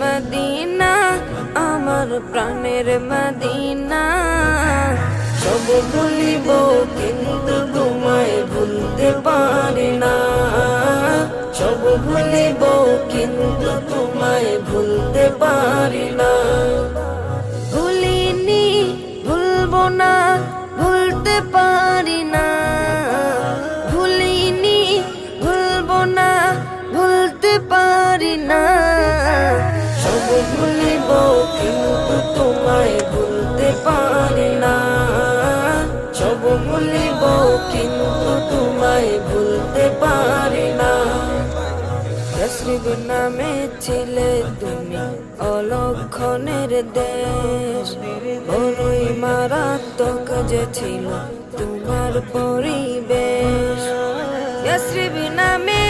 Medina, আমার প্রাণের Medina. সব ভুলিব কিন্তু তোমায় ভুলতে পারি না, সব ভুলিব কিন্তু তোমায় ভুলতে পারি না। ভুলিনি, ভুলবো না, ভুলতে পারি না। ভুলিনি, ভুলবো না, ভুলতে পারি না। সব ভুলিব কিন্তু তোমায় ভুলতে পারি না, সব ভুলিব কিন্তু তোমায় ভুলতে পারি না। ইয়াসরিব নামে ছিলে তুমি অলক্ষণের দেশ, বড়ই মারাত্মক যে ছিল তোমার পরিবেশ। ইয়াসরিব নামে